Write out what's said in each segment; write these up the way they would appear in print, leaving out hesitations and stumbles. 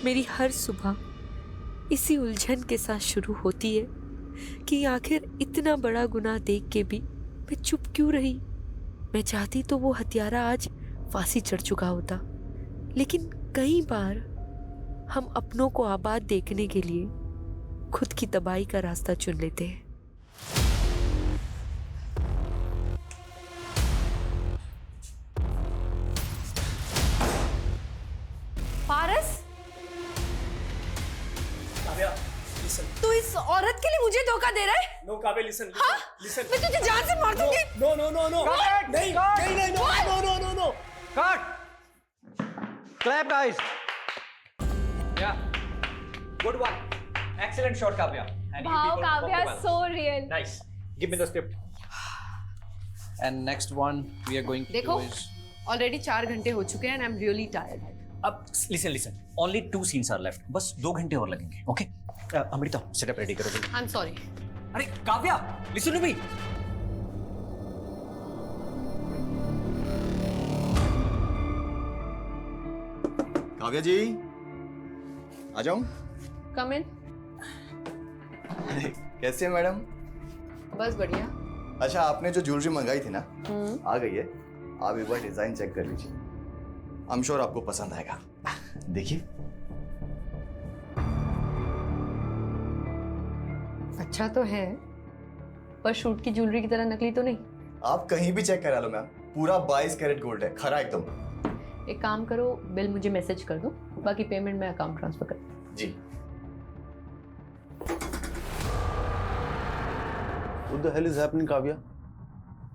मेरी हर सुबह इसी उलझन के साथ शुरू होती है कि आखिर इतना बड़ा गुनाह देख के भी मैं चुप क्यों रही। मैं चाहती तो वो हत्यारा आज फांसी चढ़ चुका होता, लेकिन कई बार हम अपनों को आबाद देखने के लिए खुद की तबाही का रास्ता चुन लेते हैं। पारस, काव्या, listen. तू इस औरत के लिए मुझे धोखा दे रहा है? No, Kavya, listen. हाँ? Listen. मैं तुझे जान से मार दूंगी। No, no, no, no. Cut! नहीं, नहीं, नहीं, no, no, no, no, no. Cut! Clap, guys. Yeah. Good one. Excellent shot, Kavya. And you Wow, people Kavya, performed well. so real. Nice. Give me the script. And next one we are going to देखो, do is... already 4 घंटे हो चुके हैं and I'm really tired. अब listen. Only 2 scenes are left. बस 2 घंटे और लगेंगे. Okay? अमृता, setup ready करो जल्दी. I'm sorry. अरे Kavya, listen to me. Kavya जी, आ जाऊं? Come in. कैसे हैं मैडम? बस बढ़िया। अच्छा, आपने जो ज्वेलरी मंगाई थी ना, आ गई है। आप एक बार डिजाइन चेक कर लीजिए। आई एम श्योर आपको पसंद आएगा। देखिए। अच्छा तो है, पर शूट की ज्वेलरी की तरह नकली तो नहीं। आप कहीं भी चेक करा लो मैम, पूरा 22 कैरेट गोल्ड है, खरा एकदम। एक काम करो, बिल मुझे मैसेज कर दो, बाकी पेमेंट मैं अकाउंट ट्रांसफर कर दूँ। जी। What the hell is happening, Kavya?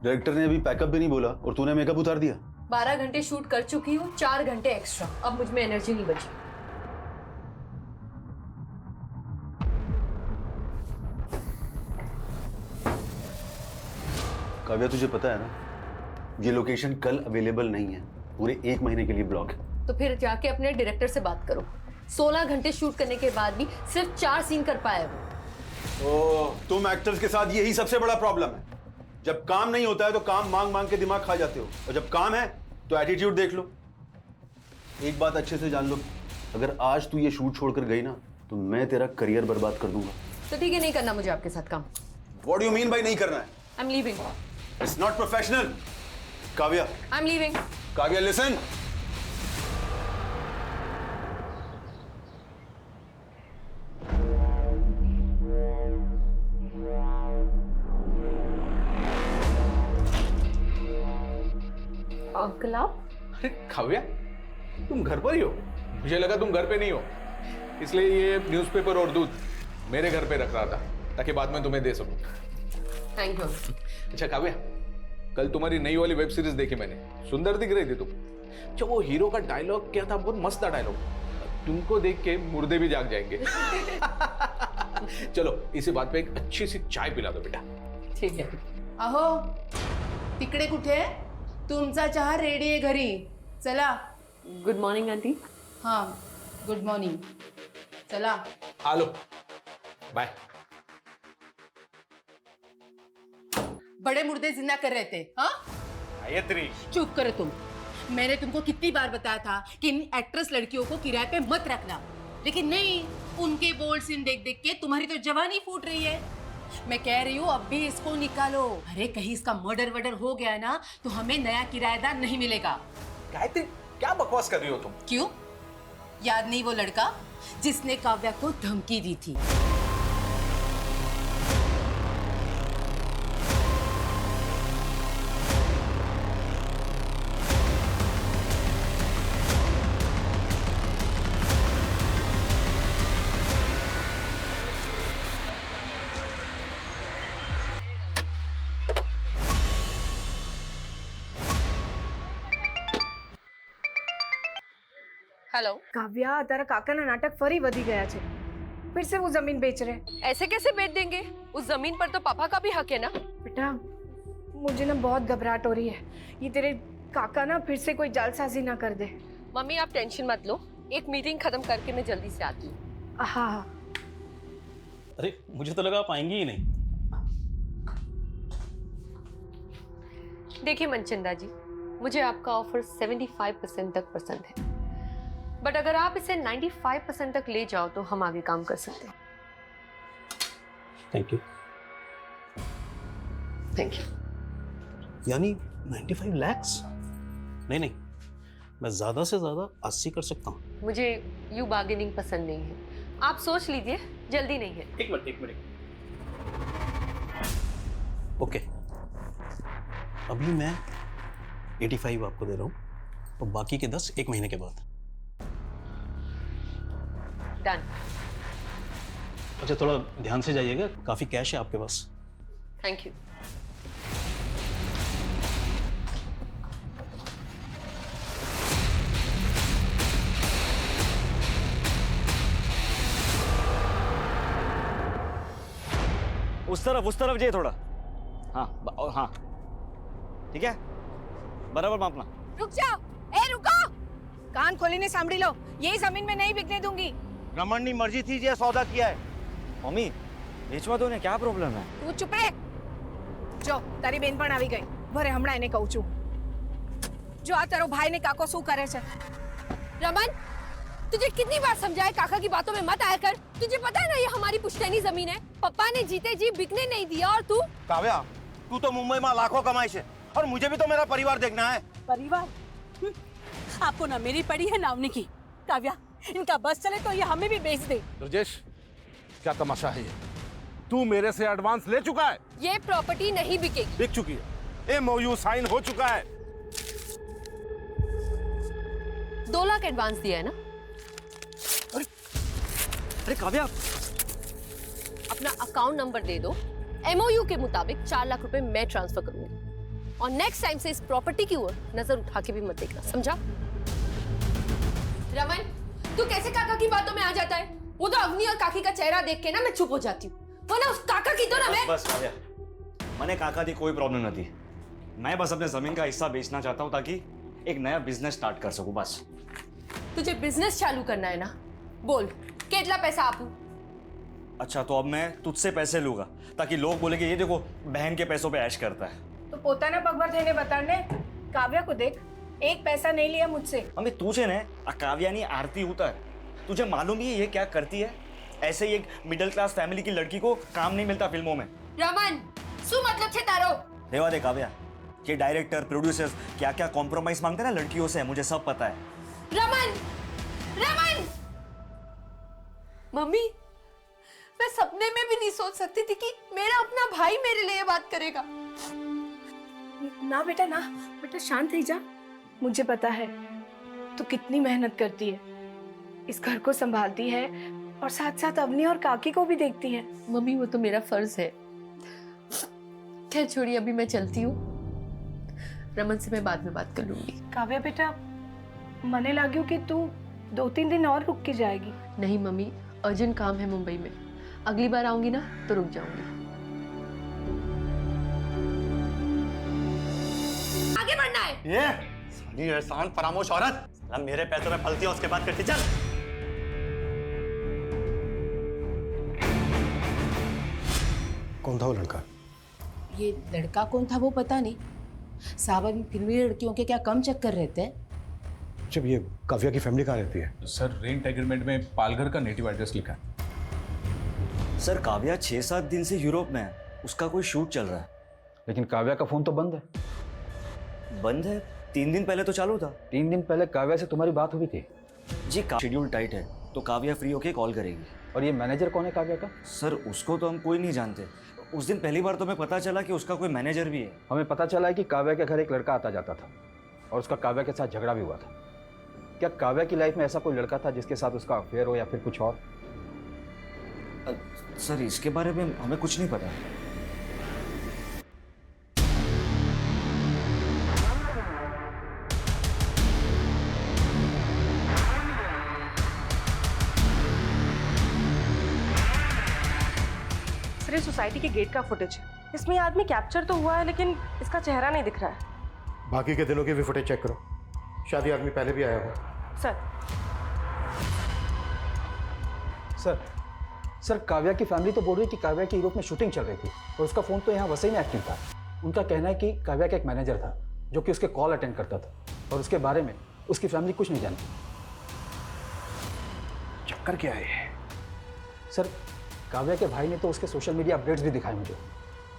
Director ने अभी पैकअप भी नहीं बोला और तूने मेकअप उतार दिया। 12 घंटे शूट कर चुकी हूँ, 4 घंटे एक्स्ट्रा। अब मुझ में एनर्जी नहीं बची। काव्या, तुझे पता है ना, ये लोकेशन कल अवेलेबल नहीं है, पूरे 1 महीने के लिए ब्लॉक है। तो फिर जाके अपने डायरेक्टर से बात करो। 16 घंटे शूट करने के बाद भी सिर्फ 4 सीन कर पाया वो। ओह, तुम एक्टर्स के साथ यही सबसे बड़ा प्रॉब्लम है। जब काम नहीं होता है तो काम मांग मांग के दिमाग खा जाते हो, और जब काम है तो एटीट्यूड देख लो। एक बात अच्छे से जान लो, अगर आज तू ये शूट छोड़कर गई ना, तो मैं तेरा करियर बर्बाद कर दूंगा। तो ठीक है, नहीं करना मुझे आपके साथ काम। What do you mean by नहीं करना है? I am leaving. It's not professional. Kavya, I am leaving. Kavya, listen. Uncle आप? अरे काव्या, तुम घर पर ही हो? मुझे लगा तुम घर पे नहीं हो, इसलिए ये न्यूज़पेपर और दूध मेरे घर पे रख रहा था ताकि बाद में तुम्हें दे सकूं। Thank you. अच्छा काव्या, कल तुम्हारी नई वाली वेब सीरीज देखी मैंने, सुंदर दिख रही थी तुम। अच्छा, वो हीरो का डायलॉग क्या था? बहुत मस्त था डायलॉग। तुमको देख के मुर्दे भी जाग जाएंगे। चलो, इसी बात पे एक अच्छी सी चाय पिला दो बेटा। ठीक है। अहो, तिकडे कुठे? तुमचा चहा रेडी आहे घरी, चला। Good morning aunty. हाँ, गुड मॉर्निंग, चला। आलो, बाय। बड़े मुर्दे जिंदा कर रहे थे, हाँ? गायत्री, चुप करो तुम। मैंने तुमको कितनी बार बताया था कि इन एक्ट्रेस लड़कियों को किराए पे मत रखना, लेकिन नहीं, उनके बोल्ड सीन देख देख के तुम्हारी तो जवानी फूट रही है। मैं कह रही हूँ अब भी इसको निकालो। अरे कहीं इसका मर्डर वर्डर हो गया ना तो हमें नया किराएदार नहीं मिलेगा। गायत्री, क्या बकवास कर रही हो तुम? क्यों? याद नहीं वो लड़का जिसने काव्या को धमकी दी थी? हेलो काव्या, तारा काकाना नाटक फरी वधी गया छे। फिर से वो जमीन बेच रहे। ऐसे कैसे बेच देंगे? उस जमीन पर तो पापा का भी हक है ना। बेटा, मुझे ना बहुत घबराहट हो रही है। ये तेरे काका ना फिर से कोई जालसाजी ना कर दे। मम्मी आप टेंशन मत लो, एक मीटिंग खत्म करके मैं जल्दी से आती हूँ। हाँ। अरे मुझे तो लगा आप आएंगी ही नहीं। देखिए मनचंदा जी, मुझे आपका ऑफर 75% तक पसंद है, बट अगर आप इसे 95% तक ले जाओ तो हम आगे काम कर सकते हैं। Thank you. Thank you. यानी 95 lakhs? नहीं नहीं, मैं ज़्यादा से ज़्यादा 80 कर सकता हूँ। मुझे यू बार्गेनिंग पसंद नहीं है, आप सोच लीजिए, जल्दी नहीं है। एक मिनट। ओके, अभी मैं 85 आपको दे रहा हूँ, तो बाकी के 10 1 महीने के बाद। डन। अच्छा, थोड़ा ध्यान से जाइएगा, काफ़ी कैश है आपके पास। Thank you. उस तरफ जाइए थोड़ा। हाँ हाँ, ठीक है, बराबर मापना। रुक जाओ, ए रुको, कान खोलीने सांभળી लो, ये जमीन में नहीं बिकने दूंगी। रमन की मर्जी थी, जे सौदा किया है। मम्मी बेचवा दो ने, क्या प्रॉब्लम है? તું ચૂપ રે। જો તારી બેન પણ આવી ગઈ, ભરે હમણાં એને કહું છું। જો આ તારો ભાઈ ને કાકો શું કરે છે। रमन, तुझे कितनी बार समझाया काका की बातों में मत आया कर। तुझे पता है ना ये हमारी पुश्तैनी जमीन है, पप्पा ने जीते जी बिकने नहीं दिया। और तू काव्या, तू तो मुंबई में लाखों कमाई से, और मुझे भी तो मेरा परिवार देखना है। परिवार? आपको ना मेरी पड़ी है ना उनकी। काव्या, इनका बस चले तो ये हमें भी बेच दे। ब्रजेश, क्या तमाशा है ये? तू मेरे से एडवांस ले चुका है। ये प्रॉपर्टी नहीं बिकेगी। बिक चुकी है, MOU साइन हो चुका है। 2 लाख एडवांस दिया है ना? अरे काव्या, अपना अकाउंट नंबर दे दो, MOU के मुताबिक 4 लाख रुपए मैं ट्रांसफर करूंगी। और नेक्स्ट टाइम से इस प्रॉपर्टी की ओर नजर उठा के भी मत देखना, समझा? रमन, तू कैसे काका की बातों में आ जाता है? वो तो अवनी और काकी का चेहरा देख के ना मैं चुप हो जाती हूँ, वरना उस काका की तो ना मैं। बस काव्या, मैंने काका दी कोई प्रॉब्लम नहीं थी। मैं बस अपने जमीन का हिस्सा बेचना चाहता हूँ ताकि एक नया बिजनेस स्टार्ट कर सकूं, बस। तुझे बिजनेस चालू करना है ना? बोल, कितना पैसा आपू? अच्छा, तो अब मैं तुझसे पैसे लूंगा ताकि लोग बोले कि ये देखो बहन के पैसों पे ऐश करता है। तो પોતાના પગભર થઈને બતાડને। કાવ્યા को देख, एक पैसा नहीं लिया मुझसे। मम्मी तुझे ने काव्यानी आरती उतर, तुझे मालूम ही है ये क्या करती है? ऐसे ही एक मिडिल क्लास फैमिली की लड़की को काम नहीं मिलता फिल्मों में। रमन, શું मतलब છે તારો? रेवा दे काव्या, ये डायरेक्टर प्रोड्यूसर्स क्या क्या कॉम्प्रोमाइज मांगते हैं ना लड़कियों से, मुझे सब पता है। रमन, रमन! मम्मी, मैं सपने में भी नहीं सोच सकती थी कि मेरा अपना भाई मेरे लिए बात करेगा। ना बेटा ना, बेटा शांत रह जा। मुझे पता है तू कितनी मेहनत करती है, इस घर को संभालती है और साथ साथ अवनी और काकी को भी देखती है। मम्मी, वो तो मेरा फर्ज है। खैर छोड़िए, अभी मैं चलती हूँ। रमन से मैं बाद में बात कर लूंगी। काव्या बेटा, मने लाग्યું कि तू 2-3 दिन और रुक के जाएगी। नहीं मम्मी, अर्जेंट काम है मुंबई में, अगली बार आऊंगी ना तो रुक जाऊंगी। आगे बढ़ना है। ये साली एहसान फरामोश औरत, साला मेरे पैसों में फलती है, उसके बाद करती। चल। कौन था वो लड़का? ये लड़का कौन था वो पता नहीं। साहब फिल्मी लड़कियों के क्या कम चक्कर रहते हैं। जब ये काव्या की फैमिली कहाँ रहती है? सर, रेंट एग्रीमेंट में पालघर का नेटिव एड्रेस लिखा है। सर, काव्या 6-7 दिन से यूरोप में है, उसका कोई शूट चल रहा है। लेकिन काव्या का फोन तो बंद है। बंद है? 3 दिन पहले तो चालू था। 3 दिन पहले काव्या से तुम्हारी बात हुई थी। जी, शेड्यूल टाइट है तो काव्या फ्री होके कॉल करेगी। और ये मैनेजर कौन है काव्या का? सर, उसको तो हम कोई नहीं जानते। उस दिन पहली बार तो हमें पता चला कि उसका कोई मैनेजर भी है। हमें पता चला है कि काव्या के घर एक लड़का आता जाता था और उसका काव्या के साथ झगड़ा भी हुआ था। क्या काव्या की लाइफ में ऐसा कोई लड़का था जिसके साथ उसका अफेयर हो या फिर कुछ और? सर, इसके बारे में हमें कुछ नहीं पता। सर, ये सोसाइटी के गेट का फुटेज है। इसमें ये आदमी कैप्चर तो हुआ है लेकिन इसका चेहरा नहीं दिख रहा है। बाकी के दिनों की भी फुटेज चेक करो, शादी आदमी पहले भी आया हो। सर, काव्या की फैमिली तो बोल रही है कि काव्या की यूरोप में शूटिंग चल रही थी और उसका फ़ोन तो यहाँ वसई में एक्टिव था। उनका कहना है कि काव्या का एक मैनेजर था जो कि उसके कॉल अटेंड करता था और उसके बारे में उसकी फैमिली कुछ नहीं जानती। चक्कर क्या है ये? सर, काव्या के भाई ने तो उसके सोशल मीडिया अपडेट्स भी दिखाए मुझे।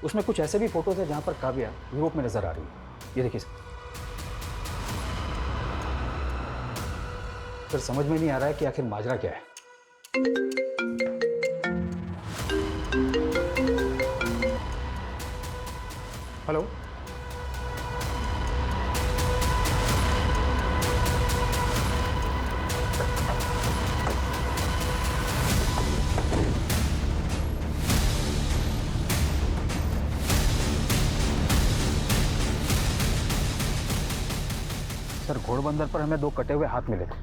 उसमें कुछ ऐसे भी फोटोज है जहां पर काव्या यूरोप में नजर आ रही है। ये देखिए सर, समझ में नहीं आ रहा है कि आखिर माजरा क्या है। हेलो, सर, घोड़बंदर पर हमें 2 कटे हुए हाथ मिले थे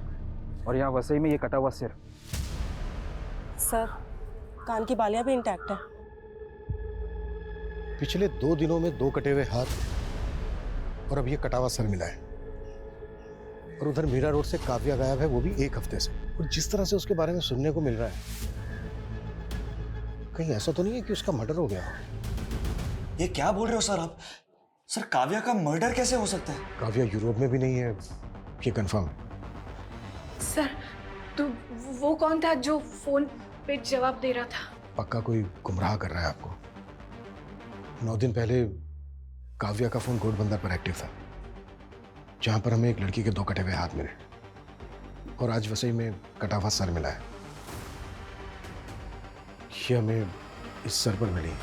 और यहाँ वसई में ये कटा हुआ सिर। सर, कान की बालियां भी इंटैक्ट है। पिछले 2 दिनों में 2 कटे हुए हाथ और अब ये कटा हुआ सर मिला है। और उधर मीरा रोड से काव्या गायब है, वो भी 1 हफ्ते से। और जिस तरह से उसके बारे में सुनने को मिल रहा है, कहीं ऐसा तो नहीं है कि उसका मर्डर हो गया? ये क्या बोल रहे हो सर आप? सर, काव्या का मर्डर कैसे हो सकता है? काव्या यूरोप में भी नहीं है, ये कंफर्म। सर, तो वो कौन था जो फोन पे जवाब दे रहा था? पक्का कोई गुमराह कर रहा है आपको। 9 दिन पहले काव्या का फोन घोड़बंदर पर एक्टिव था, जहां पर हमें एक लड़की के 2 कटे हुए हाथ मिले और आज वसई में कटा हुआ सर मिला है। ये हमें इस सर पर मिली।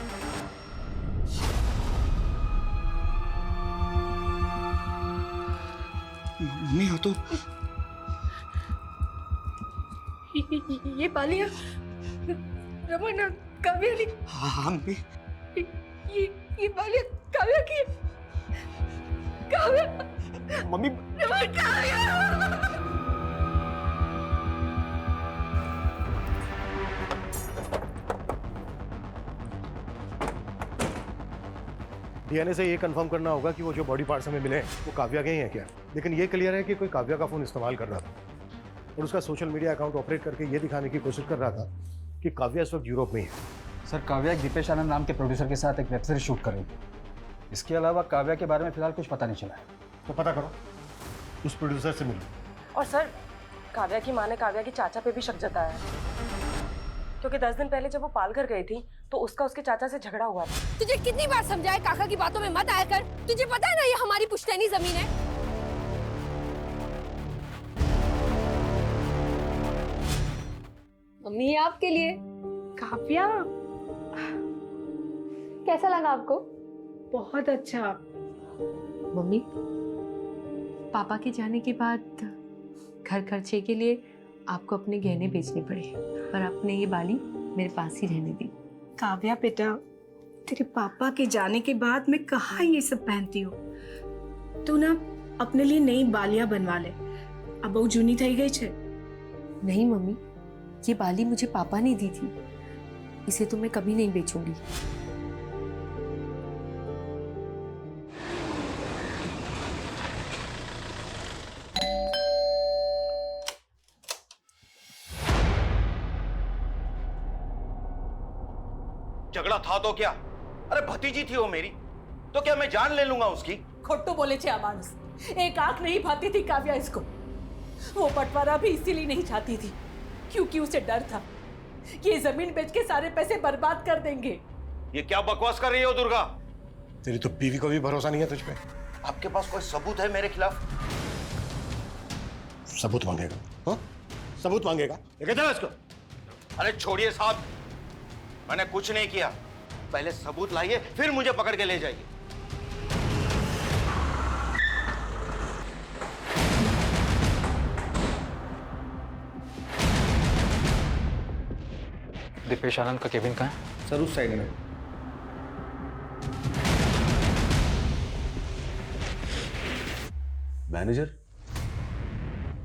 मम्मी हो तो ये बालियां रमन और काव्या ने। हाँ मम्मी। ये बालियां काव्या की। काव्या। मम्मी। रमन, काव्या। डीएनए से ये कंफर्म करना होगा कि वो जो बॉडी पार्ट्स हमें मिले हैं वो काव्या के ही हैं क्या। लेकिन ये क्लियर है कि कोई काव्या का फोन इस्तेमाल कर रहा था और उसका सोशल मीडिया अकाउंट ऑपरेट करके ये दिखाने की कोशिश कर रहा था कि काव्या इस वक्त यूरोप में ही है। सर, काव्या एक दीपेश आनंद नाम के प्रोड्यूसर के साथ एक वेब सीरीज शूट कर रही थी। इसके अलावा काव्या के बारे में फिलहाल कुछ पता नहीं चला है। तो पता करो, उस प्रोड्यूसर से मिलो। और सर, काव्या की माँ ने काव्या के चाचा पे भी शक जताया है, क्योंकि 10 दिन पहले जब वो पालघर गई थी तो उसका उसके चाचा से झगड़ा हुआ था। तुझे कितनी बार समझाया काका की बातों में मत आया कर। तुझे पता है ना ये हमारी पुश्तैनी जमीन है। मम्मी, ये आपके लिए। काव्या, कैसा लगा आपको? बहुत अच्छा। मम्मी, पापा के जाने के बाद घर खर्चे के लिए आपको अपने गहने बेचने पड़े, पर आपने ये बाली मेरे पास ही रहने दी। काव्या बेटा, तेरे पापा के जाने के बाद मैं कहाँ ये सब पहनती हूँ। तू ना अपने लिए नई बालियां बनवा ले, अब बहु जूनी थई गई छे। नहीं मम्मी, ये बाली मुझे पापा ने दी थी, इसे तो मैं कभी नहीं बेचूंगी। झगड़ा था तो क्या? अरे भतीजी थी वो मेरी, तो क्या मैं जान ले लूंगा उसकी? खोटो बोले छे मानुस। एक आंख नहीं भाती थी काव्या इसको। वो बंटवारा भी इसीलिए नहीं चाहती थी, क्योंकि उसे डर था ये जमीन बेच के सारे पैसे बर्बाद कर देंगे। ये क्या बकवास कर रही हो दुर्गा? तेरी तो बीवी को भी भरोसा नहीं है तुझ पे। आपके पास कोई सबूत है मेरे खिलाफ? सबूत मांगेगा? हाँ, सबूत मांगेगा? लेके चलो इसको। अरे छोड़िए साहब, मैंने कुछ नहीं किया। पहले सबूत लाइए, फिर मुझे पकड़ के ले जाइए। दीपेश आनंद का केबिन कहाँ है? सर उस साइड में। मैनेजर?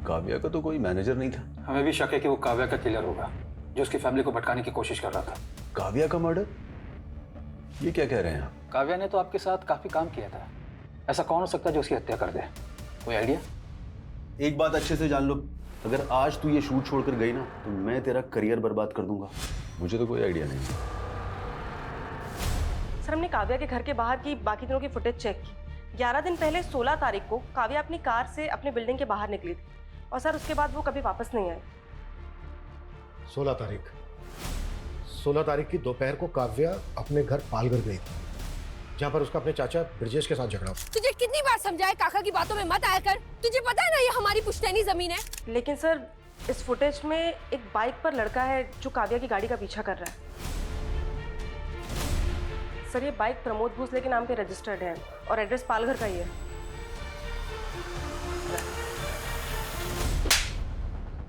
काव्या का तो कोई मैनेजर नहीं था। हमें भी शक है कि वो काव्या का किलर होगा, जो उसकी फैमिली को भटकाने की कोशिश कर रहा था। काव्या का मर्डर? ये क्या कह रहे हैं आप? काव्या ने तो आपके साथ काफी काम किया था, ऐसा कौन हो सकता है जो उसकी हत्या कर दे? कोई आइडिया? एक बात अच्छे से जान लो, अगर आज तू ये शूट छोड़कर गई ना तो मैं तेरा करियर बर्बाद कर दूंगा। मुझे तो कोई आइडिया नहीं। सर, हमने काव्या के घर के बाहर की बाकी दिनों की फुटेज चेक की। 11 दिन पहले 16 तारीख को काव्या अपनी कार से अपनी बिल्डिंग के बाहर निकली थी और सर उसके बाद वो कभी वापस नहीं आई। 16 तारीख की दोपहर को काव्या अपने घर पालघर गई थी, जहां पर उसका अपने चाचा ब्रजेश के साथ झगड़ा हुआ। तुझे कितनी बार समझाया काका की बातों में मत आया कर। तुझे पता है ना ये हमारी पुश्तैनी जमीन है। लेकिन सर इस फुटेज में एक बाइक पर लड़का है जो काव्या की गाड़ी का पीछा कर रहा है। सर ये बाइक प्रमोद भोसले के नाम पे रजिस्टर्ड है और एड्रेस पालघर का ही है।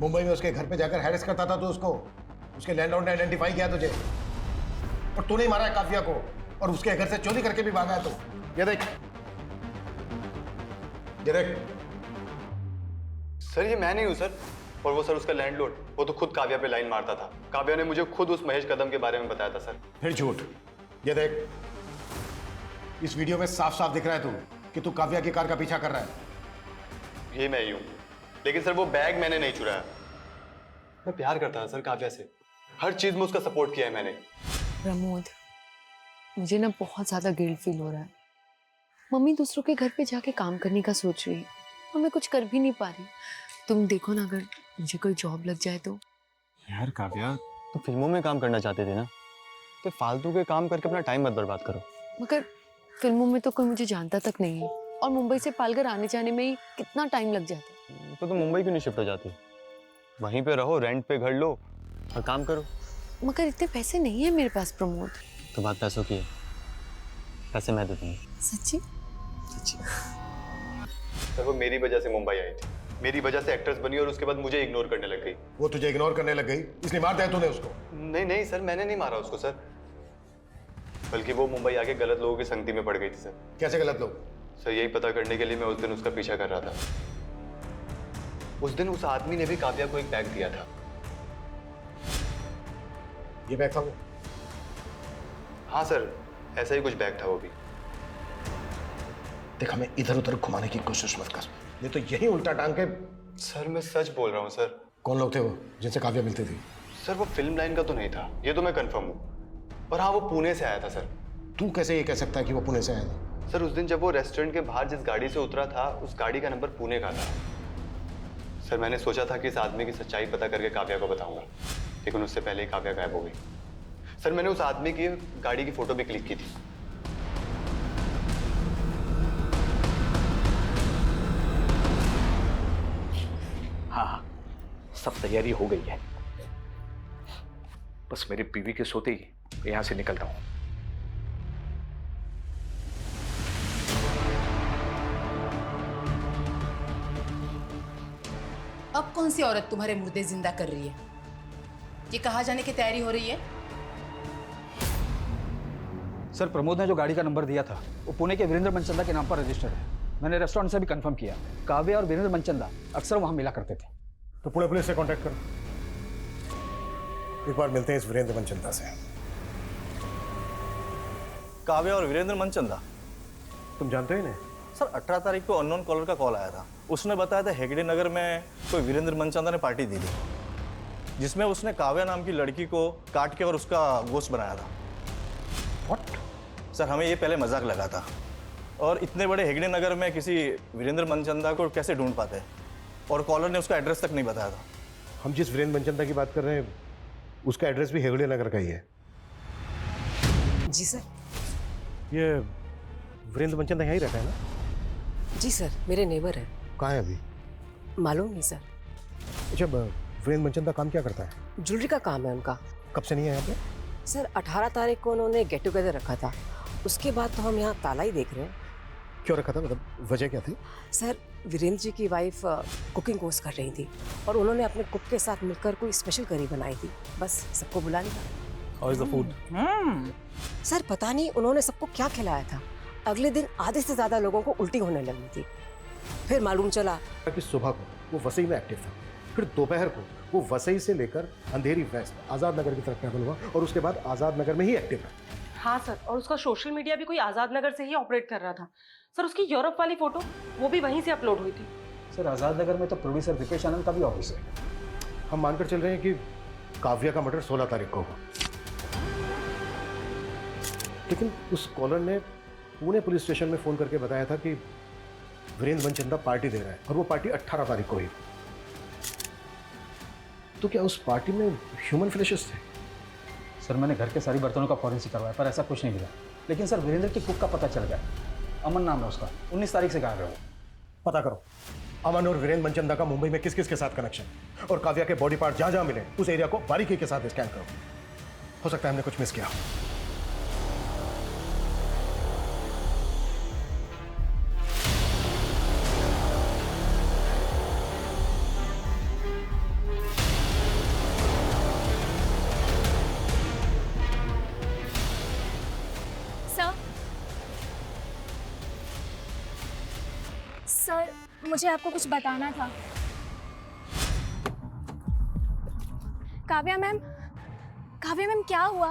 मुंबई में उसके घर पे जाकर हैरेस करता था तो उसके लैंडलॉर्ड ने आइडेंटिफाई किया तुझे, और तूने ही मारा है काव्या को, और उसके घर से चोरी करके भी भागा है तू। ये देख सर ये मैं नहीं हूँ सर, और वो सर उसका लैंडलॉर्ड, वो तो खुद काव्या पे लाइन मारता था। काव्या ने मुझे खुद उस महेश कदम के बारे में बताया था सर। फिर झूठ। ये देख, इस वीडियो में साफ साफ दिख रहा है कि तू काव्या की कार का पीछा कर रहा है। ये मैं ही हूँ, लेकिन सर वो बैग मैंने नहीं चुराया। मैं प्यार करता था सर काव्या से, हर चीज में उसका सपोर्ट किया है मैंने। प्रमोद, मुझे ना बहुत ज्यादा गिल्ट फील हो रहा है। मम्मी दूसरों के घर पे जाके काम करने का सोच रही है और मैं कुछ कर भी नहीं पा रही। तुम देखो ना, अगर मुझे कोई जॉब लग जाए तो। यार काव्या, तो फिल्मों में काम करना चाहते थे ना, तो फालतू के काम करके अपना टाइम मत बर्बाद करो। मगर फिल्मों में तो कोई मुझे जानता तक नहीं है, और मुंबई से पालघर आने जाने में ही कितना टाइम लग जाता है। तो तुम मुंबई क्यों नहीं शिफ्ट हो जाती? वहीं पे रहो, रेंट पे घर लो और काम करो। मगर इतने पैसे नहीं है मेरे पास प्रमोद। तो बात पैसों की है, पैसे मैं दे दूंगा। सच्ची? सच्ची। सर वो मेरी वजह से मुंबई आई थी, मेरी वजह से एक्ट्रेस बनी और उसके बाद मुझे इग्नोर करने लग गई। वो तुझे इग्नोर करने लग गई इसलिए मार दिया तूने उसको? नहीं नहीं सर, मैंने नहीं मारा उसको सर, बल्कि वो मुंबई आके गलत लोगों की संगति में पड़ गई थी सर। कैसे गलत लोग? सर यही पता करने के लिए मैं उस दिन उसका पीछा कर रहा था। उस दिन उस आदमी ने भी काव्या को एक बैग दिया था। ये बैग था वो? हाँ सर, ऐसा ही कुछ बैग था वो भी। देख, हमें इधर उधर घुमाने की कोशिश मत कर, ये तो यही उल्टा टांग के। सर मैं सच बोल रहा हूँ सर। कौन लोग थे वो जिनसे काव्या मिलती थी? सर वो फिल्म लाइन का तो नहीं था, ये तो मैं कंफर्म हूँ, पर हाँ वो पुणे से आया था सर। तू कैसे ये कह सकता है कि वो पुणे से आया था? सर उस दिन जब वो रेस्टोरेंट के बाहर जिस गाड़ी से उतरा था, उस गाड़ी का नंबर पुणे का था। सर मैंने सोचा था कि इस आदमी की सच्चाई पता करके काव्या को बताऊंगा, लेकिन उससे पहले ही काव्या गायब हो गई। सर मैंने उस आदमी की गाड़ी की फोटो भी क्लिक की थी। हाँ, सब तैयारी हो गई है, बस मेरी बीवी के सोते ही यहां से निकलता हूं। अब कौन सी औरत तुम्हारे मुर्दे जिंदा कर रही है? ये कहाँ जाने की तैयारी हो रही है? सर प्रमोद ने जो गाड़ी का नंबर दिया था वो पुणे के वीरेंद्र मनचंदा के नाम पर रजिस्टर्ड है। मैंने रेस्टोरेंट से भी कंफर्म किया, काव्या और वीरेंद्र मनचंदा अक्सर वहां मिला करते थे। तो पुणे पुलिस से कांटेक्ट करो, एक बार मिलते हैं इस वीरेंद्र मनचंदा से। काव्या और वीरेंद्र मनचंदा, तुम जानते हो इन्हें? सर 18 तारीख को अननोन कॉलर का कॉल आया था। उसने बताया था हेगड़े नगर में कोई वीरेंद्र मनचंदा ने पार्टी दी थी, जिसमें उसने काव्या नाम की लड़की को काट के और उसका गोश्त बनाया था। व्हाट? सर हमें ये पहले मजाक लगा था, और इतने बड़े हेगड़े नगर में किसी वीरेंद्र मनचंदा को कैसे ढूंढ पाते, और कॉलर ने उसका एड्रेस तक नहीं बताया था। हम जिस वीरेंद्र मनचंदा की बात कर रहे हैं उसका एड्रेस भी हेगड़े नगर का ही है। जी सर। ये वीरेंद्र मनचंदा यहीं रहता है ना? जी सर, मेरे नेबर है। कहाँ है अभी? मालूम नहीं सर। अच्छा, वीरेंद्र मनचंदा काम क्या करता है? ज्वेलरी का काम है उनका। कब से नहीं है यहाँ पे? सर 18 तारीख को उन्होंने गेट टुगेदर रखा था, उसके बाद तो हम यहाँ ताला ही देख रहे हैं। क्यों रखा था, मतलब वजह क्या थी? सर वीरेंद्र जी की वाइफ कुकिंग कोर्स कर रही थी और उन्होंने अपने कुक के साथ मिलकर कोई स्पेशल करी बनाई थी, बस सबको बुलाने का। How is the food? Sir पता नहीं उन्होंने सबको क्या खिलाया था, अगले दिन आधे से ज्यादा लोगों को उल्टी होने लगी थी। फिर मालूम चला कि सुबह को वो वसई में एक्टिव था, फिर दोपहर को वो वसई से लेकर अंधेरी वेस्ट आज़ाद नगर की तरफ ट्रैवल हुआ और उसके बाद आज़ाद नगर में ही एक्टिव है। हाँ सर, और उसका सोशल मीडिया भी कोई आज़ाद नगर से ही ऑपरेट कर रहा था। सर उसकी यूरोप वाली फोटो वो भी वहीं से अपलोड हुई थी। सर आज़ाद नगर में तो प्रोड्यूसर दीपेश आनंद का भी ऑफिस है। हम मानकर चल रहे हैं कि काव्या का मर्डर 16 तारीख को हुआ, लेकिन उस कॉलर ने पुणे पुलिस स्टेशन में फ़ोन करके बताया था कि वीरेंद्र मनचंदा पार्टी दे रहा है और वो पार्टी 18 तारीख को हुई। तो क्या उस पार्टी में ह्यूमन फ्लैशेस थे? सर मैंने घर के सारी बर्तनों का फॉरेंसिक करवाया पर ऐसा कुछ नहीं मिला। लेकिन सर वीरेंद्र की कुक का पता चल गया। अमन नाम है उसका, 19 तारीख से गायब है वो। पता करो अमन और वीरेंद्र मनचंदा का मुंबई में किस किस के साथ कनेक्शन, और काव्या के बॉडी पार्ट जहां जहां मिले उस एरिया को बारीकी के साथ स्कैन करो। हो सकता है हमने कुछ मिस किया। सर मुझे आपको कुछ बताना था। काव्या मैम क्या हुआ?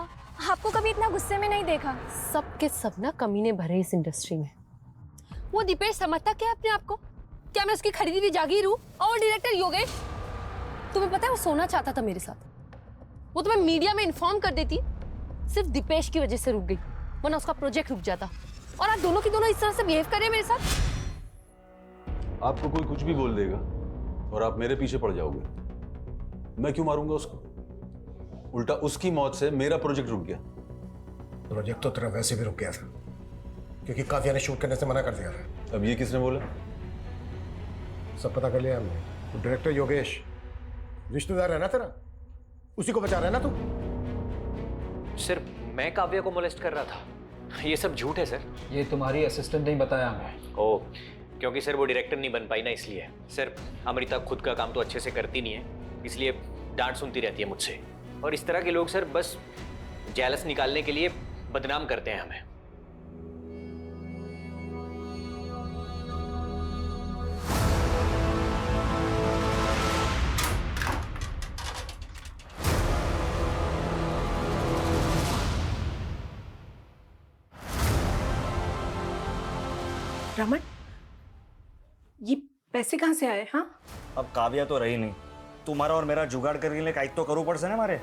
आपको कभी इतना गुस्से में नहीं देखा। सब के सब ना कमीने भरे इस इंडस्ट्री में। वो दीपेश समझता क्या अपने आप को? क्या मैं उसकी खरीदी हुई जागीर हूँ? और डायरेक्टर योगेश, तुम्हें पता है वो सोना चाहता था मेरे साथ। वो तुम्हें मीडिया में इन्फॉर्म कर देती, सिर्फ दीपेश की वजह से रुक गई, वरना उसका प्रोजेक्ट रुक जाता। और आप दोनों की दोनों इस तरह से बिहेव कर रहे हैं मेरे साथ। आपको कोई कुछ भी बोल देगा और आप मेरे पीछे पड़ जाओगे। मैं क्यों मारूंगा उसको? उल्टा उसकी मौत से मेरा प्रोजेक्ट रुक गया। प्रोजेक्ट तो तेरा वैसे भी रुक गया था क्योंकि काव्या ने शूट करने से मना कर दिया था। अब ये किसने बोला? सब पता कर लिया हमने। तो डायरेक्टर योगेश रिश्तेदार है ना तेरा, उसी को बचा रहा है ना तू? सिर्फ मैं काव्या को मोलेस्ट कर रहा था, ये सब झूठ है सर। ये तुम्हारी असिस्टेंट ने बताया हमें। ओह, क्योंकि सर वो डायरेक्टर नहीं बन पाई ना, इसलिए। सर अमृता खुद का काम तो अच्छे से करती नहीं है, इसलिए डांट सुनती रहती है मुझसे। और इस तरह के लोग सर बस जेलस निकालने के लिए बदनाम करते हैं हमें। रमन, ये पैसे कहाँ से आए? हाँ, अब काव्या तो रही नहीं, तुम्हारा और मेरा जुगाड़ करने के लिए काइक तो करो पड़ से ना हमारे।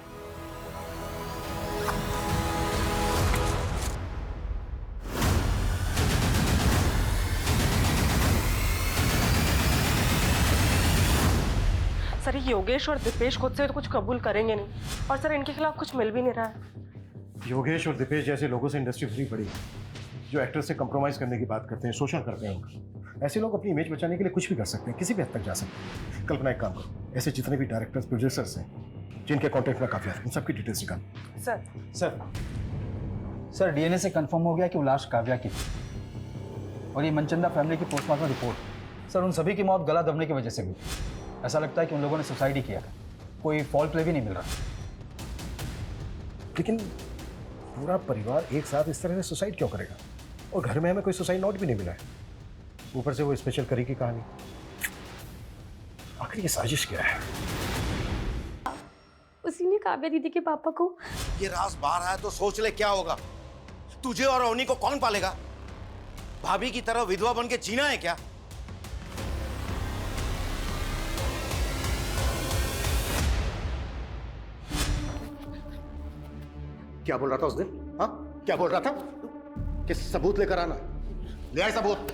सर ये योगेश और दीपेश खुद से तो कुछ कबूल करेंगे नहीं, और सर इनके खिलाफ कुछ मिल भी नहीं रहा है। योगेश और दीपेश जैसे लोगों से इंडस्ट्री फ्री पड़ी, जो एक्टर से कंप्रोमाइज करने की बात करते हैं, शोषण करते हैं। ऐसे लोग अपनी इमेज बचाने के लिए कुछ भी कर सकते हैं, किसी भी हद तक जा सकते हैं। कल्पना एक काम करो, ऐसे जितने भी डायरेक्टर्स प्रोड्यूसर्स हैं जिनके कॉन्टेक्ट में काफी है, उन सबकी डिटेल्स निकाल। सर डीएनए से कंफर्म हो गया कि वो लाश काव्या की थी। और ये मनचंदा फैमिली की पोस्टमार्टम रिपोर्ट, सर उन सभी की मौत गला दबने की वजह से हुई। ऐसा लगता है कि उन लोगों ने सुसाइड ही किया, कोई फॉल प्ले भी नहीं मिल रहा। लेकिन पूरा परिवार एक साथ इस तरह से सुसाइड क्यों करेगा? और घर में हमें कोई सुसाइड नोट भी नहीं मिला है, ऊपर से वो स्पेशल करी की कहानी। आखिर ये साजिश क्या है? उसी ने काव्या दीदी के पापा को। ये राज बाहर आया तो सोच ले क्या होगा। तुझे और अवनी को कौन पालेगा? भाभी की तरह विधवा बन के जीना है क्या? क्या बोल रहा था उस दिन? हाँ, क्या बोल रहा था? कि सबूत लेकर आना। ले आए सबूत,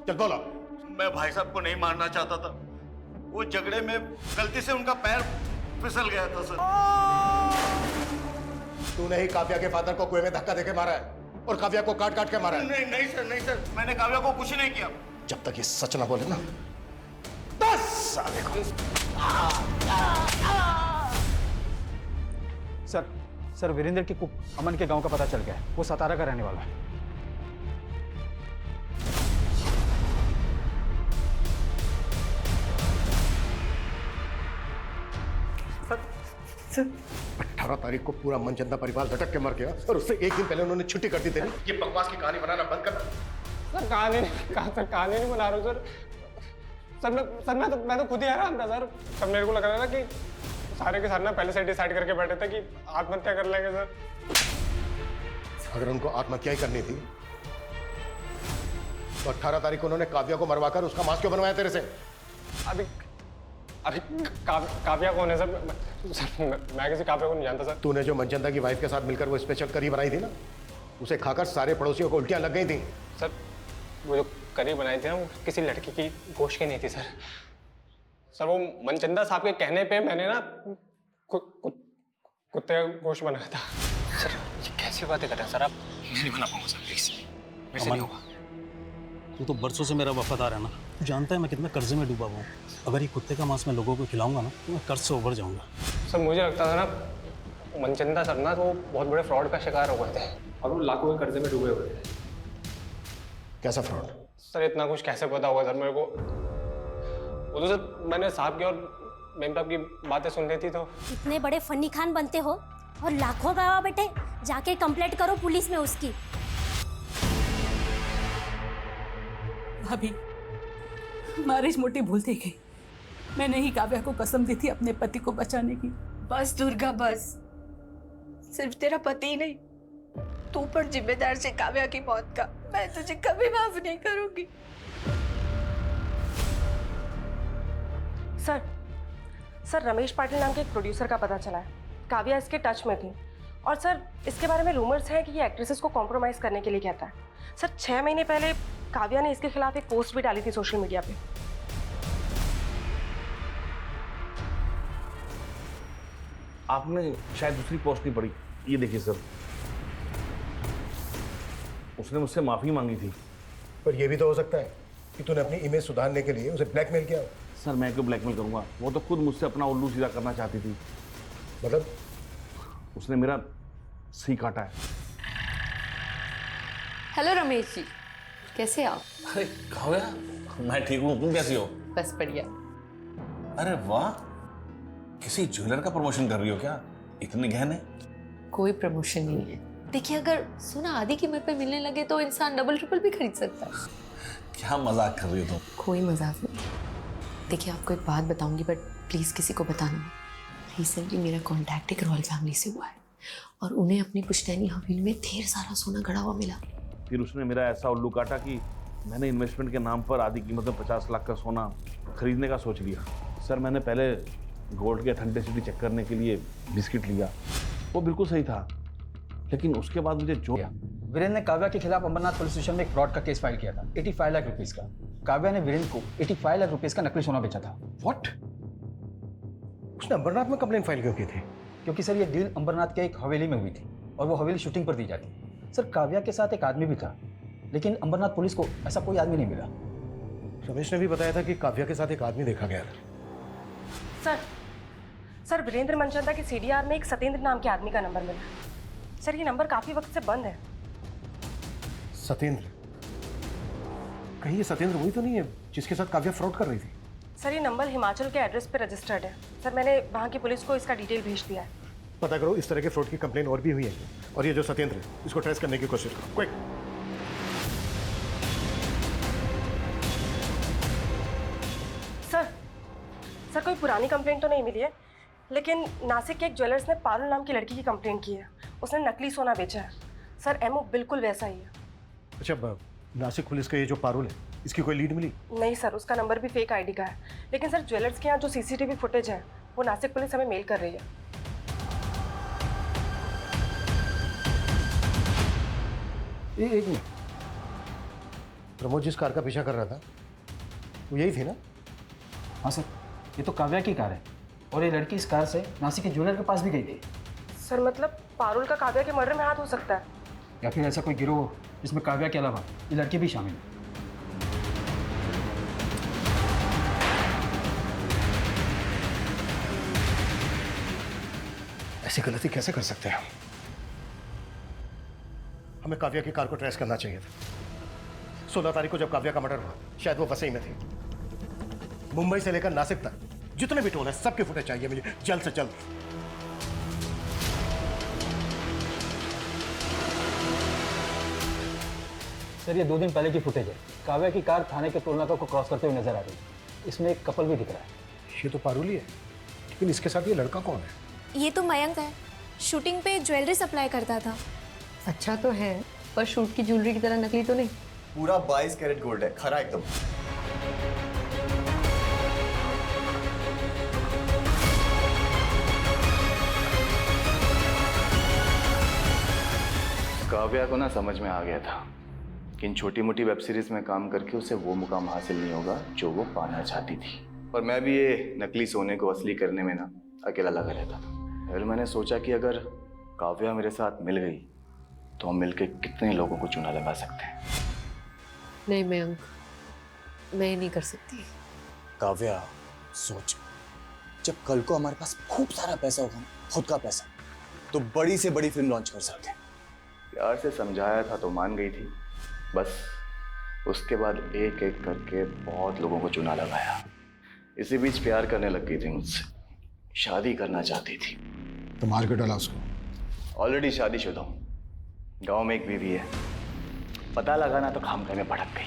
चल बोलो। मैं भाई साहब को नहीं मारना चाहता था, वो झगड़े में गलती से उनका पैर फिसल गया था सर। तूने ही काव्या के फादर को कुएं में धक्का देके मारा है और काव्या को काट काट के मारा है। नहीं सर, मैंने काव्या को कुछ नहीं किया। जब तक ये सच ना बोले ना, 10 साल को। सर वीरेंद्र की कुक अमन के गांव का पता चल गया है, वो सतारा का रहने वाला है। सर 18 तारीख को पूरा मनचंदा परिवार लटक के मर गया और उससे एक दिन पहले उन्होंने छुट्टी कर दी थी। ये बकवास की कहानी बनाना बंद कर। सर कहानी नहीं बना रहा हूँ सर। मैं तो खुद ही हैरान था सर। सब मेरे को लग रहा था कि सारे के सारे ना पहले से डिसाइड करके बैठे थे कि आत्महत्या कर लेंगे सर। अगर उनको आत्महत्या ही करनी थी तो 18 तारीख को उन्होंने काव्या को मरवाकर उसका मांस क्यों बनवाया तेरे से? अभी काव्या कौन है सर? मैं किसी काव्या को नहीं जानता सर। तूने जो मनचंदा की वाइफ के साथ मिलकर वो स्पेशल करी बनाई थी ना, उसे खाकर सारे पड़ोसियों को उल्टियां लग गई थी। सर वो जो करी बनाई थी ना, वो किसी लड़की की गोश्त की नहीं थी सर। सर वो मनचंदा साहब के कहने पे मैंने ना कुत्ते का गोश्त बनाया था। सर ये कैसी बातें कर रहे हैं सर आप? मैं नहीं बना पाऊंगा सर, प्लीज वैसे नहीं होगा। तू तो बरसों से मेरा वफादार है ना, तू जानता है मैं कितना कर्जे में डूबा हुआ हूँ। अगर ये कुत्ते का मांस मैं लोगों को खिलाऊंगा ना तो मैं कर्ज से उभर जाऊंगा। सर मुझे लगता था ना मनचंदा सर ना वो बहुत बड़े फ्रॉड का शिकार हो गए थे और वो लाखों के कर्जे में डूबे हुए थे। कैसा फ्रॉड? सर इतना कुछ कैसे पता होगा सर मेरे को? वो तो सर मैंने साहब की और मेम साहब की बातें सुन ली थी तो। इतने बड़े फन्नी खान बनते हो और लाखों गवाह बेटे, जाके कंप्लेंट करो पुलिस में उसकी। भाभी, मारिश मोटी भूल थी गई। मैंने ही काव्या को कसम दी थी अपने पति को बचाने की। बस दुर्गा बस, सिर्फ तेरा पति ही नहीं, तू पर जिम्मेदार से काव्या की मौत का। मैं तुझे कभी माफ नहीं करूंगी। सर रमेश पाटिल नाम के एक प्रोड्यूसर का पता चला है, काव्या इसके टच में थी। और सर इसके बारे में रूमर्स हैं कि ये एक्ट्रेसेस को कॉम्प्रोमाइज करने के लिए कहता है। सर 6 महीने पहले काव्या ने इसके खिलाफ एक पोस्ट भी डाली थी सोशल मीडिया पे। आपने शायद दूसरी पोस्ट नहीं पढ़ी, ये देखिए सर, उसने मुझसे माफी मांगी थी। पर यह भी तो हो सकता है कि तूने अपनी इमेज सुधारने के लिए उसे ब्लैकमेल किया। सर मैं क्यों ब्लैकमेल करूंगा? वो तो खुद मुझसे अपना उल्लू सीधा करना चाहती थी। मतलब? उसने मेरा सी काटा है। हेलो रमेश जी, कैसे आप? अरे काव्या, मैं ठीक हूँ, तुम कैसी हो? बस बढ़िया। अरे वाह, किसी ज्वेलर का प्रमोशन कर रही हो क्या? इतने गहने? कोई प्रमोशन नहीं है। देखिए अगर सोना आधी कीमत पे मिलने लगे तो इंसान डबल ट्रिपल भी खरीद सकता है। क्या मजाक कर रही हो तुम? कोई मजाक नहीं। देखिए आपको एक बात बताऊंगी बट प्लीज किसी को बताना। रिसेंटली मेरा कॉन्टैक्ट एक रॉयल फैमिली से हुआ है और उन्हें अपनी पुश्तैनी हवेली में ढेर सारा सोना गड़ा हुआ मिला। फिर उसने मेरा ऐसा उल्लू काटा कि मैंने इन्वेस्टमेंट के नाम पर आधी कीमत में 50 लाख का सोना खरीदने का सोच लिया। सर मैंने पहले गोल्ड के अथेंटिसिटी चेक करने के लिए बिस्किट लिया, वो बिल्कुल सही था, लेकिन उसके बाद मुझे जो वीरेंद्र ने काव्या के खिलाफ अंबरनाथ पुलिस स्टेशन में एक फ्रॉड का केस फाइल किया था 85 लाख रुपीस का। काव्या ने वीरेंद्र को 85 लाख रुपीस का नकली सोना बेचा था। व्हाट? उसने अंबरनाथ में कंप्लेंट फाइल क्यों की थी? क्योंकि सर ये डील अंबरनाथ के एक हवेली में हुई थी और वो हवेली शूटिंग पर दी जाती। सर काव्या के साथ एक आदमी भी था, लेकिन अंबरनाथ पुलिस को ऐसा कोई आदमी नहीं मिला। रमेश ने भी बताया था कि काव्या के साथ एक आदमी देखा गया था। सर वीरेंद्र मनचंदा के सीडीआर में एक सतेंद्र नाम के आदमी का नंबर मिला। सर ये नंबर काफी वक्त से बंद है। सतेंद्र? कहीं ये सतेंद्र वही तो नहीं है जिसके साथ काव्या फ्रॉड कर रही थी? सर ये नंबर हिमाचल के एड्रेस पे रजिस्टर्ड है। सर मैंने वहाँ की पुलिस को इसका डिटेल भेज दिया है। पता करो इस तरह के फ्रॉड की कंप्लेन और भी हुई है, और ये जो सतेंद्र है इसको ट्रेस करने की कोशिश करो, क्विक। सर कोई पुरानी कंप्लेंट तो नहीं मिली है, लेकिन नासिक के एक ज्वेलर्स ने पारुल नाम की लड़की की कंप्लेंट की है। उसने नकली सोना बेचा है। सर एमओ बिल्कुल वैसा ही है। अच्छा, नासिक पुलिस का ये जो पारुल है इसकी कोई लीड मिली? नहीं सर, उसका नंबर भी फेक आईडी का है। लेकिन सर ज्वेलर्स के यहाँ जो सीसीटीवी फुटेज है वो नासिक पुलिस हमें मेल कर रही है। एक मिनट, प्रमोद जिस कार का पीछा कर रहा था वो यही थी ना? हाँ सर, ये तो काव्या की कार है और ये लड़की इस कार से नासिक के ज्वेलर के पास भी गई थी। सर मतलब पारुल का काव्या के मर्डर में हाथ हो सकता है, या फिर ऐसा कोई गिरोह जिसमें काव्या के अलावा ये लड़की भी शामिल है। ऐसी गलती कैसे कर सकते हैं? हमें काव्या की कार को ट्रेस करना चाहिए था। 16 तारीख को जब काव्या का मर्डर हुआ शायद वो वसई में थी। मुंबई से लेकर नासिक तक जितने भी टोल है सबके फुटेज चाहिए मुझे जल्द से जल्द। सर ये 2 दिन पहले की फुटेज है। काव्या की कार थाने के टोल नाका को क्रॉस करते हुए नजर आ रही है। इसमें एक कपल भी दिख रहा है। ये तो पारुल ही है, लेकिन इसके साथ ये लड़का कौन है? ये तो मयंक है, शूटिंग पे ज्वेलरी सप्लाई करता था। अच्छा तो है, पर शूट की ज्वेलरी की तरह नकली तो नहीं। पूरा 22 कैरेट गोल्ड है, खरा एकदम। काव्या को ना समझ में आ गया था कि इन छोटी मोटी वेब सीरीज में काम करके उसे वो मुकाम हासिल नहीं होगा जो वो पाना चाहती थी। और मैं भी ये नकली सोने को असली करने में ना अकेला लगा रहता था। फिर मैंने सोचा कि अगर काव्या मेरे साथ मिल गई तो हम मिलके कितने लोगों को चूना लगा सकते हैं। नहीं मयंक, मैं नहीं कर सकती। काव्या सोच, जब कल को हमारे पास खूब सारा पैसा होगा, खुद का पैसा, तो बड़ी से बड़ी फिल्म लॉन्च कर सकते हैं। प्यार से समझाया था तो मान गई थी, बस उसके बाद एक एक करके बहुत लोगों को चूना लगाया। इसी बीच प्यार करने लग गई थी मुझसे, शादी करना चाहती थी। तो मार के डाला उसको? ऑलरेडी शादीशुदा हूँ, गांव में एक बीवी है, पता लगाना तो खामखा में भड़क गई।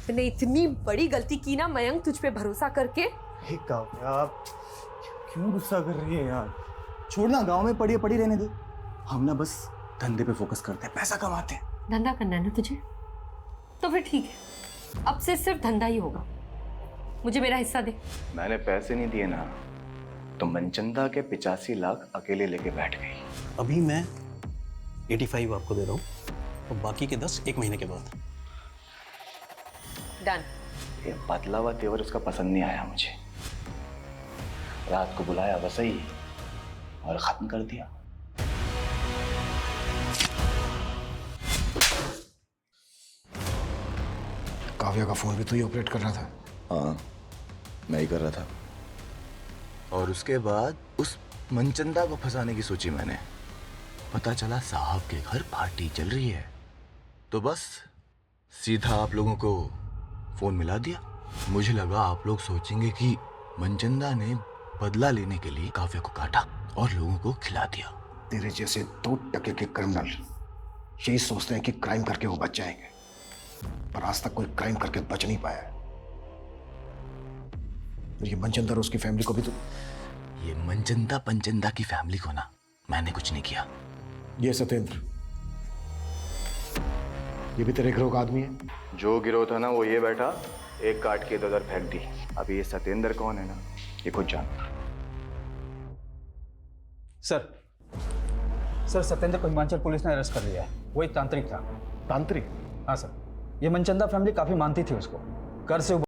मैंने इतनी बड़ी गलती की ना मयंक, तुझ पे भरोसा करके। हे काव्या, क्यों गुस्सा कर रही है यार? छोड़ना, गांव में पड़ी पड़ी रहने दे। हम ना बस धंधे पे फोकस करते हैं, पैसा कमाते हैं। धंधा करना है ना तुझे, तो फिर ठीक है, अब से सिर्फ धंधा ही होगा। मुझे मेरा हिस्सा दे। मैंने पैसे नहीं दिए ना तो मनचंदा के 85 लाख अकेले लेके बैठ गई। अभी मैं 85 आपको दे रहा हूँ और बाकी के 10 एक महीने के बाद। डन। ये बदला हुआ तेवर उसका पसंद नहीं आया मुझे। रात को बुलाया वसई और खत्म कर दिया। काव्या का फोन भी तो ही ऑपरेट कर रहा था? हाँ, मैं ही कर रहा था। और उसके बाद उस मनचंदा को फंसाने की सोची मैंने। पता चला साहब के घर पार्टी चल रही है, तो बस सीधा आप लोगों को फोन मिला दिया। मुझे लगा आप लोग सोचेंगे कि मनचंदा ने बदला लेने के लिए काव्या को काटा और लोगों को खिला दिया। तेरे जैसे 2 टके के क्रिमिनल यही सोचते हैं कि क्राइम करके वो बच जाएंगे, पर आज तक कोई क्राइम करके बच नहीं पाया है। ये मनचंदा और उसकी फैमिली को भी तो। ये मनचंदा पंचंदा की फैमिली को ना मैंने कुछ नहीं किया। ये सत्येंद्र, ये भी तेरे गिरोह का आदमी है? जो गिरोह था ना वो ये बैठा, एक काट के इधर फेंक दी। अभी ये सत्येंद्र कौन है ना, ये खुद जानता। सर सत्येंद्र को हिमाचल पुलिस ने अरेस्ट कर लिया है। वो एक तांत्रिक था। तांत्रिक? हाँ सर, ये मनचंदा फैमिली काफी मानती थी उसको। कर से